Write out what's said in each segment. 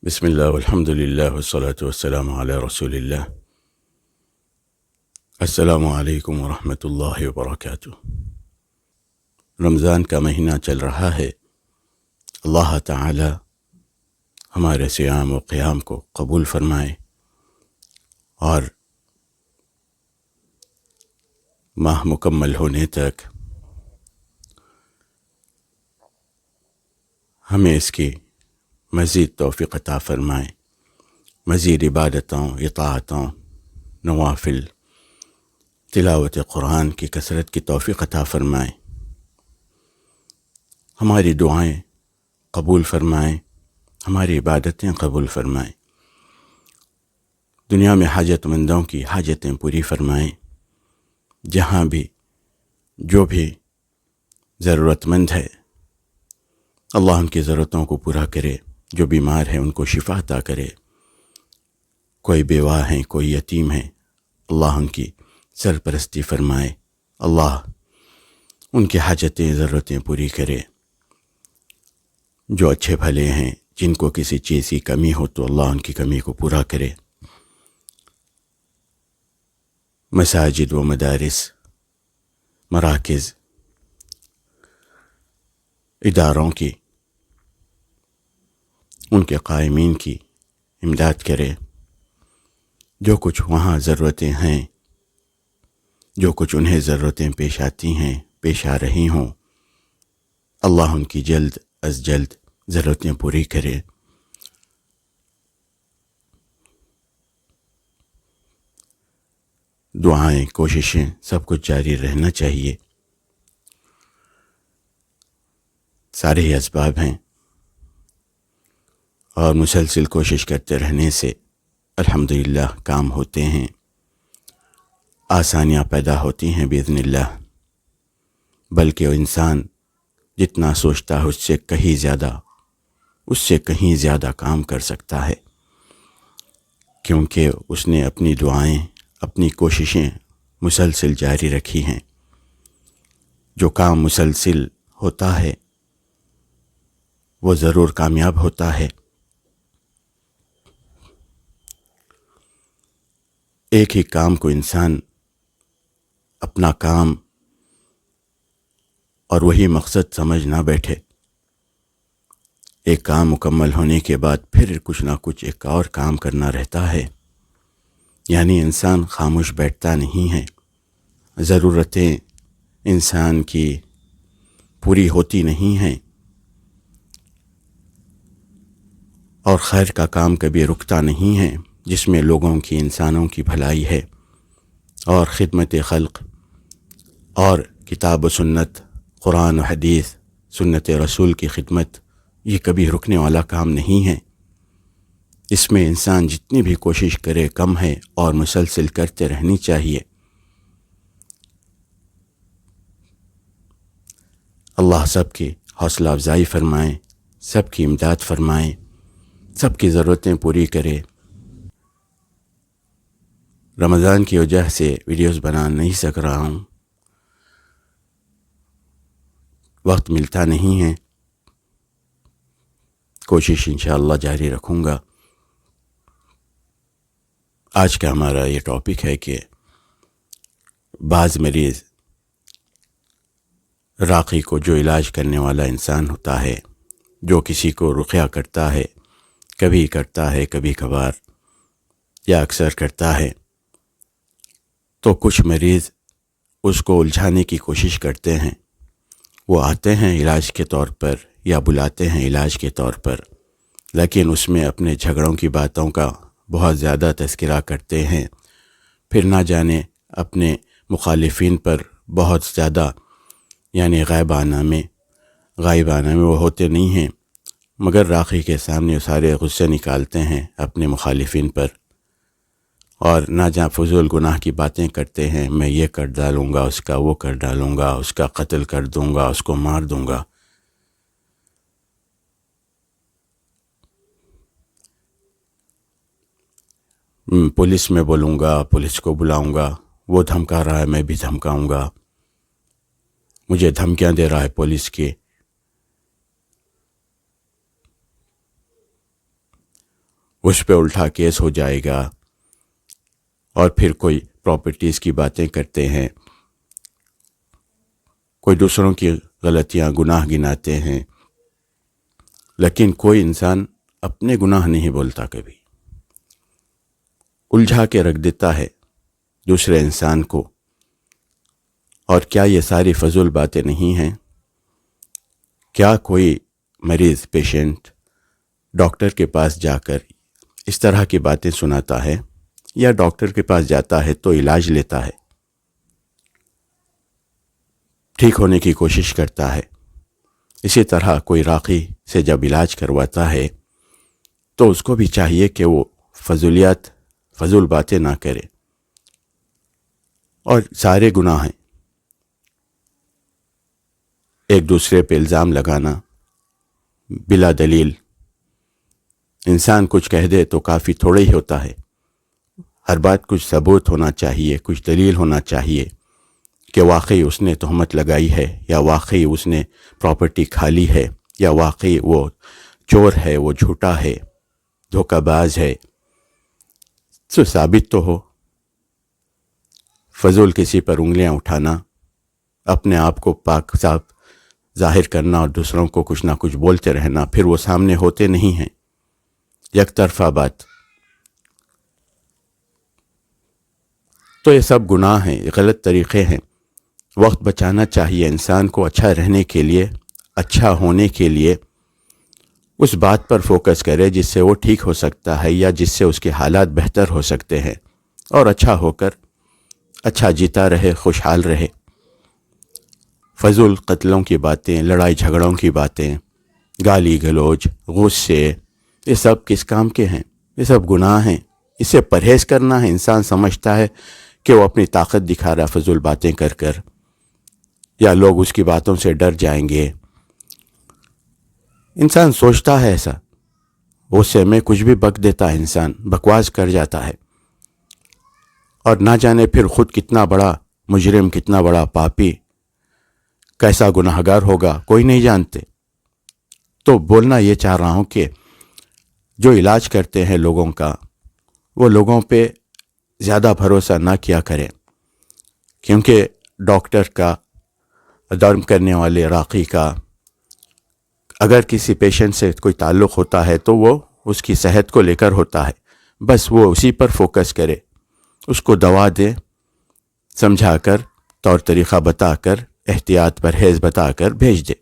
بسم اللہ والحمد للہ والصلاة والسلام علی رسول اللہ۔ السلام علیکم ورحمۃ اللہ وبرکاتہ۔ رمضان کا مہینہ چل رہا ہے۔ اللہ تعالی ہمارے صیام و قیام کو قبول فرمائے اور ماہ مکمل ہونے تک ہمیں اس کی مزید توفیق عطا فرمائے، مزید عبادتوں، اطاعتوں، نوافل، تلاوت قرآن کی کثرت کی توفیق عطا فرمائے، ہماری دعائیں قبول فرمائیں، ہماری عبادتیں قبول فرمائیں، دنیا میں حاجت مندوں کی حاجتیں پوری فرمائیں، جہاں بھی جو بھی ضرورت مند ہے اللہ ان کی ضرورتوں کو پورا کرے، جو بیمار ہیں ان کو شفا عطا کرے، کوئی بیوہ ہیں، کوئی یتیم ہیں، اللہ ان کی سرپرستی فرمائے، اللہ ان کی حاجتیں ضرورتیں پوری کرے، جو اچھے بھلے ہیں جن کو کسی چیز کی کمی ہو تو اللہ ان کی کمی کو پورا کرے۔ مساجد و مدارس، مراکز، اداروں کی، ان کے قائمین کی امداد کرے، جو کچھ وہاں ضرورتیں ہیں، جو کچھ انہیں ضرورتیں پیش آتی ہیں، پیش آ رہی ہوں، اللہ ان کی جلد از جلد ضرورتیں پوری کرے۔ دعائیں، کوششیں سب کچھ جاری رہنا چاہیے، سارے ہی اسباب ہیں اور مسلسل کوشش کرتے رہنے سے الحمدللہ کام ہوتے ہیں، آسانیاں پیدا ہوتی ہیں باذن اللہ، بلکہ انسان جتنا سوچتا ہے اس سے کہیں زیادہ کام کر سکتا ہے، کیونکہ اس نے اپنی دعائیں، اپنی کوششیں مسلسل جاری رکھی ہیں۔ جو کام مسلسل ہوتا ہے وہ ضرور کامیاب ہوتا ہے۔ ایک ہی کام کو انسان اپنا کام اور وہی مقصد سمجھ نہ بیٹھے، ایک کام مکمل ہونے کے بعد پھر کچھ نہ کچھ ایک اور کام کرنا رہتا ہے، یعنی انسان خاموش بیٹھتا نہیں ہے، ضرورتیں انسان کی پوری ہوتی نہیں ہیں اور خیر کا کام کبھی رکتا نہیں ہے، جس میں لوگوں کی، انسانوں کی بھلائی ہے اور خدمت خلق اور کتاب و سنت، قرآن و حدیث، سنت رسول کی خدمت، یہ کبھی رکنے والا کام نہیں ہے۔ اس میں انسان جتنی بھی کوشش کرے کم ہے اور مسلسل کرتے رہنی چاہیے۔ اللہ سب کی حوصلہ افزائی فرمائیں، سب کی امداد فرمائیں، سب کی ضرورتیں پوری کرے۔ رمضان کی وجہ سے ویڈیوز بنا نہیں سک رہا ہوں، وقت ملتا نہیں ہے، کوشش انشاءاللہ جاری رکھوں گا۔ آج کا ہمارا یہ ٹاپک ہے کہ بعض مریض راقی کو، جو علاج کرنے والا انسان ہوتا ہے، جو کسی کو رقیہ کرتا ہے، کبھی کبھار یا اکثر کرتا ہے، تو کچھ مریض اس کو الجھانے کی کوشش کرتے ہیں، وہ آتے ہیں علاج کے طور پر یا بلاتے ہیں علاج کے طور پر، لیکن اس میں اپنے جھگڑوں کی باتوں کا بہت زیادہ تذکرہ کرتے ہیں، پھر نہ جانے اپنے مخالفین پر بہت زیادہ، یعنی غائبانہ میں وہ ہوتے نہیں ہیں، مگر راقی کے سامنے سارے غصے نکالتے ہیں اپنے مخالفین پر، اور نہ جہاں فضول گناہ کی باتیں کرتے ہیں، میں یہ کر ڈالوں گا، اس کا وہ کر ڈالوں گا، اس کا قتل کر دوں گا، اس کو مار دوں گا۔ پولیس میں بولوں گا، پولیس کو بلاؤں گا، وہ دھمکا رہا ہے میں بھی دھمکاؤں گا، مجھے دھمکیاں دے رہا ہے پولیس کی۔ اس پہ الٹا کیس ہو جائے گا، اور پھر کوئی پراپرٹیز کی باتیں کرتے ہیں، کوئی دوسروں کی غلطیاں گناہ گناتے ہیں، لیکن کوئی انسان اپنے گناہ نہیں بولتا، کبھی الجھا کے رکھ دیتا ہے دوسرے انسان کو۔ اور کیا یہ ساری فضول باتیں نہیں ہیں؟ کیا کوئی مریض پیشنٹ ڈاکٹر کے پاس جا کر اس طرح کی باتیں سناتا ہے، یا ڈاکٹر کے پاس جاتا ہے تو علاج لیتا ہے، ٹھیک ہونے کی کوشش کرتا ہے؟ اسی طرح کوئی راقی سے جب علاج کرواتا ہے تو اس کو بھی چاہیے کہ وہ فضول باتیں نہ کرے۔ اور سارے گناہ ہیں، ایک دوسرے پہ الزام لگانا بلا دلیل۔ انسان کچھ کہہ دے تو کافی تھوڑا ہی ہوتا ہے، ہر بات کچھ ثبوت ہونا چاہیے، کچھ دلیل ہونا چاہیے کہ واقعی اس نے تہمت لگائی ہے، یا واقعی اس نے پراپرٹی کھا لی ہے، یا واقعی وہ چور ہے، وہ جھوٹا ہے، دھوکہ باز ہے، تو ثابت تو ہو۔ فضول کسی پر انگلیاں اٹھانا، اپنے آپ کو پاک صاف ظاہر کرنا اور دوسروں کو کچھ نہ کچھ بولتے رہنا، پھر وہ سامنے ہوتے نہیں ہیں، یک طرفہ بات۔ تو یہ سب گناہ ہیں، یہ غلط طریقے ہیں۔ وقت بچانا چاہیے انسان کو، اچھا رہنے کے لیے، اچھا ہونے کے لیے اس بات پر فوکس کرے جس سے وہ ٹھیک ہو سکتا ہے، یا جس سے اس کے حالات بہتر ہو سکتے ہیں، اور اچھا ہو کر اچھا جیتا رہے، خوشحال رہے۔ فضول قتلوں کی باتیں، لڑائی جھگڑوں کی باتیں، گالی گلوچ، غصے، یہ سب کس کام کے ہیں؟ یہ سب گناہ ہیں، اس سے پرہیز کرنا ہے۔ انسان سمجھتا ہے کہ وہ اپنی طاقت دکھا رہا فضول باتیں کر کر، یا لوگ اس کی باتوں سے ڈر جائیں گے۔ انسان سوچتا ہے ایسا، غصے میں کچھ بھی بک دیتا ہے، انسان بکواس کر جاتا ہے، اور نہ جانے پھر خود کتنا بڑا مجرم، کتنا بڑا پاپی، کیسا گناہگار ہوگا، کوئی نہیں جانتے۔ تو بولنا یہ چاہ رہا ہوں کہ جو علاج کرتے ہیں لوگوں کا، وہ لوگوں پہ زیادہ بھروسہ نہ کیا کریں، کیونکہ ڈاکٹر کا، درم کرنے والے راقی کا، اگر کسی پیشنٹ سے کوئی تعلق ہوتا ہے تو وہ اس کی صحت کو لے کر ہوتا ہے، بس وہ اسی پر فوکس کرے، اس کو دوا دے، سمجھا کر، طور طریقہ بتا کر، احتیاط پرہیز بتا کر بھیج دے،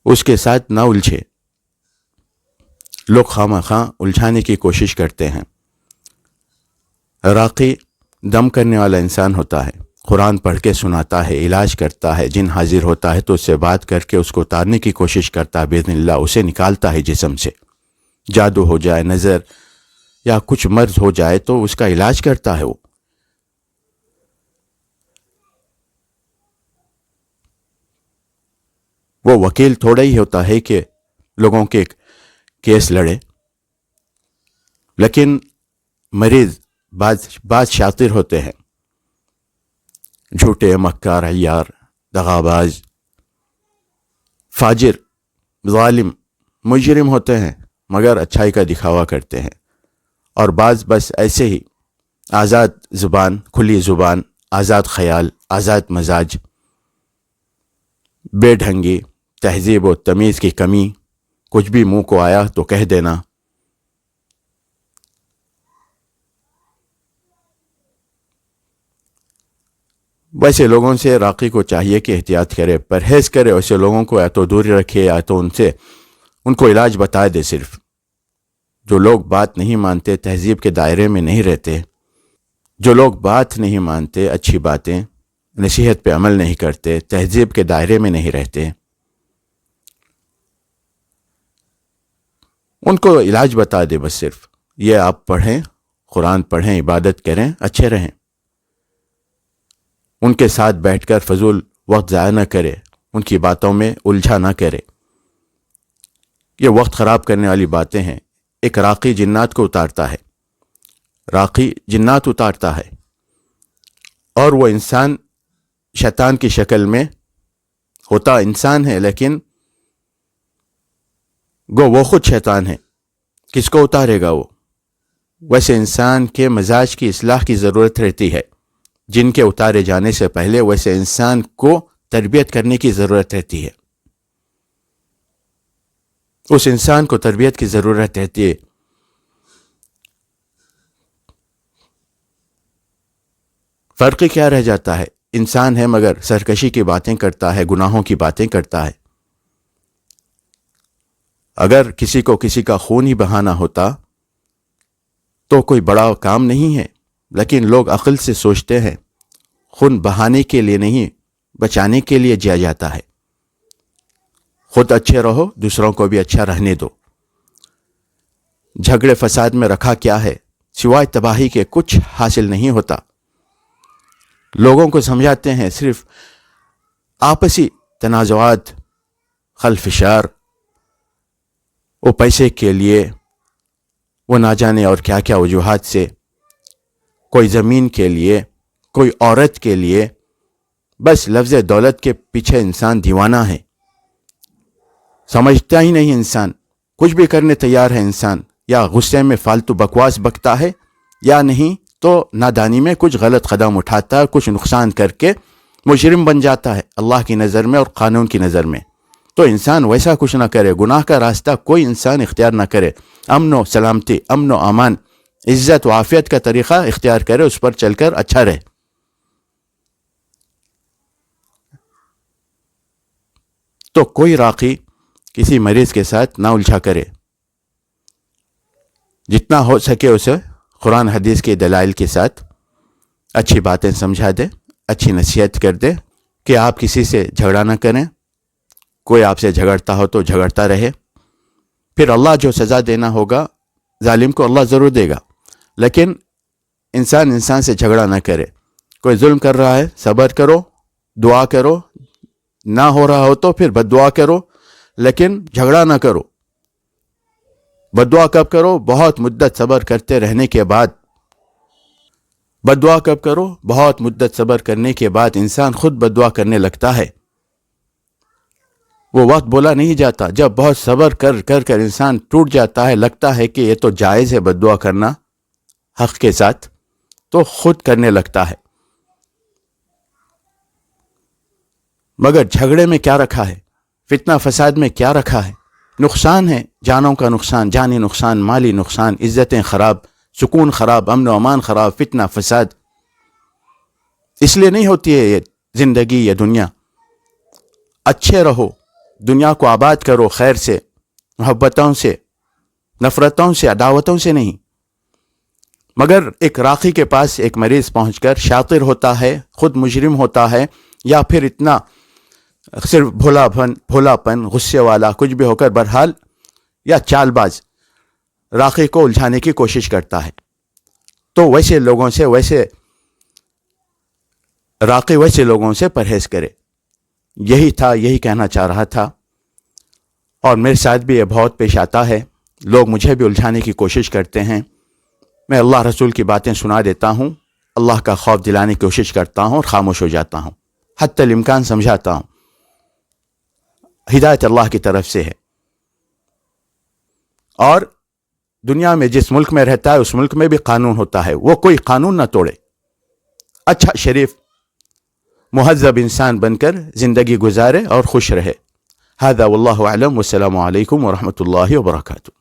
اس کے ساتھ نہ الجھے۔ لوگ خواہ الجھانے کی کوشش کرتے ہیں۔ راقی دم کرنے والا انسان ہوتا ہے، قرآن پڑھ کے سناتا ہے، علاج کرتا ہے، جن حاضر ہوتا ہے تو اس سے بات کر کے اس کو اتارنے کی کوشش کرتا ہے، باذن اللہ اسے نکالتا ہے جسم سے۔ جادو ہو جائے، نظر یا کچھ مرض ہو جائے تو اس کا علاج کرتا ہے۔ وہ وکیل تھوڑا ہی ہوتا ہے کہ لوگوں کے کیس لڑے، لیکن مریض بعض شاطر ہوتے ہیں، جھوٹے، مکار، عیار، دغاباز، فاجر، ظالم، مجرم ہوتے ہیں، مگر اچھائی کا دکھاوا کرتے ہیں۔ اور بعض بس ایسے ہی آزاد زبان، کھلی زبان، آزاد خیال، آزاد مزاج، بے ڈھنگی، تہذیب و تمیز کی کمی، کچھ بھی منہ کو آیا تو کہہ دینا۔ ویسے لوگوں سے راقی کو چاہیے کہ احتیاط کرے، پرہیز کرے، ویسے لوگوں کو یا تو دور رکھے، یا تو ان کو علاج بتا دے۔ صرف جو لوگ بات نہیں مانتے، تہذیب کے دائرے میں نہیں رہتے، جو لوگ بات نہیں مانتے، اچھی باتیں، نصیحت پہ عمل نہیں کرتے، تہذیب کے دائرے میں نہیں رہتے، ان کو علاج بتا دے بس۔ صرف یہ آپ پڑھیں، قرآن پڑھیں، عبادت کریں، اچھے رہیں۔ ان کے ساتھ بیٹھ کر فضول وقت ضائع نہ کرے، ان کی باتوں میں الجھا نہ کرے، یہ وقت خراب کرنے والی باتیں ہیں۔ ایک راقی جنات کو اتارتا ہے، راقی جنات اتارتا ہے، اور وہ انسان شیطان کی شکل میں ہوتا انسان ہے، لیکن وہ خود شیطان ہے، کس کو اتارے گا وہ؟ ویسے انسان کے مزاج کی اصلاح کی ضرورت رہتی ہے. جن کے اتارے جانے سے پہلے ویسے انسان کو تربیت کرنے کی ضرورت رہتی ہے. اس انسان کو تربیت کی ضرورت رہتی ہے. فرق کیا رہ جاتا ہے؟ انسان ہے مگر سرکشی کی باتیں کرتا ہے، گناہوں کی باتیں کرتا ہے. اگر کسی کو کسی کا خون ہی بہانا ہوتا تو کوئی بڑا کام نہیں ہے، لیکن لوگ عقل سے سوچتے ہیں خون بہانے کے لیے نہیں، بچانے کے لیے جیا جاتا ہے. خود اچھے رہو، دوسروں کو بھی اچھا رہنے دو. جھگڑے فساد میں رکھا کیا ہے؟ سوائے تباہی کے کچھ حاصل نہیں ہوتا. لوگوں کو سمجھاتے ہیں صرف آپسی تنازعات، خلفشار، وہ پیسے کے لیے، وہ نہ جانے اور کیا کیا وجوہات سے، کوئی زمین کے لیے، کوئی عورت کے لیے. بس لفظ دولت کے پیچھے انسان دیوانہ ہے. سمجھتا ہی نہیں انسان، کچھ بھی کرنے تیار ہے انسان. یا غصے میں فالتو بکواس بکتا ہے، یا نہیں تو نادانی میں کچھ غلط قدم اٹھاتا ہے، کچھ نقصان کر کے مجرم بن جاتا ہے اللہ کی نظر میں اور قانون کی نظر میں. تو انسان ویسا کچھ نہ کرے، گناہ کا راستہ کوئی انسان اختیار نہ کرے. امن و سلامتی، امن و امان، عزت و عافیت کا طریقہ اختیار کرے، اس پر چل کر اچھا رہے. تو کوئی راقی کسی مریض کے ساتھ نہ الجھا کرے. جتنا ہو سکے اسے قرآن حدیث کے دلائل کے ساتھ اچھی باتیں سمجھا دے، اچھی نصیحت کر دے کہ آپ کسی سے جھگڑا نہ کریں. کوئی آپ سے جھگڑتا ہو تو جھگڑتا رہے. پھر اللہ جو سزا دینا ہوگا ظالم کو اللہ ضرور دے گا، لیکن انسان سے جھگڑا نہ کرے. کوئی ظلم کر رہا ہے، صبر کرو، دعا کرو. نہ ہو رہا ہو تو پھر بد دعا کرو، لیکن جھگڑا نہ کرو. بد دعا کب کرو؟ بہت مدت صبر کرتے رہنے کے بعد. بد دعا کب کرو؟ بہت مدت صبر کرنے کے بعد انسان خود بد دعا کرنے لگتا ہے. وہ وقت بولا نہیں جاتا. جب بہت صبر کر انسان ٹوٹ جاتا ہے، لگتا ہے کہ یہ تو جائز ہے بد دعا کرنا حق کے ساتھ، تو خود کرنے لگتا ہے. مگر جھگڑے میں کیا رکھا ہے؟ فتنہ فساد میں کیا رکھا ہے؟ نقصان ہے، جانوں کا نقصان، جانی نقصان، مالی نقصان، عزتیں خراب، سکون خراب، امن و امان خراب، فتنہ فساد. اس لیے نہیں ہوتی ہے یہ زندگی، یہ دنیا. اچھے رہو، دنیا کو آباد کرو خیر سے، محبتوں سے، نفرتوں سے، عداوتوں سے نہیں. مگر ایک راقی کے پاس ایک مریض پہنچ کر شاطر ہوتا ہے، خود مجرم ہوتا ہے، یا پھر اتنا صرف بھولا پن، غصے والا، کچھ بھی ہو کر بہرحال، یا چال باز راقی کو الجھانے کی کوشش کرتا ہے. تو ویسے لوگوں سے، راقی ویسے لوگوں سے پرہیز کرے. یہی کہنا چاہ رہا تھا. اور میرے ساتھ بھی یہ بہت پیش آتا ہے. لوگ مجھے بھی الجھانے کی کوشش کرتے ہیں. میں اللہ رسول کی باتیں سنا دیتا ہوں، اللہ کا خوف دلانے کی کوشش کرتا ہوں اور خاموش ہو جاتا ہوں. حتی الامکان سمجھاتا ہوں. ہدایت اللہ کی طرف سے ہے. اور دنیا میں جس ملک میں رہتا ہے اس ملک میں بھی قانون ہوتا ہے، وہ کوئی قانون نہ توڑے. اچھا شریف مہذب انسان بن کر زندگی گزارے اور خوش رہے. هذا واللہ اعلم، والسلام علیکم ورحمۃ اللہ وبرکاتہ.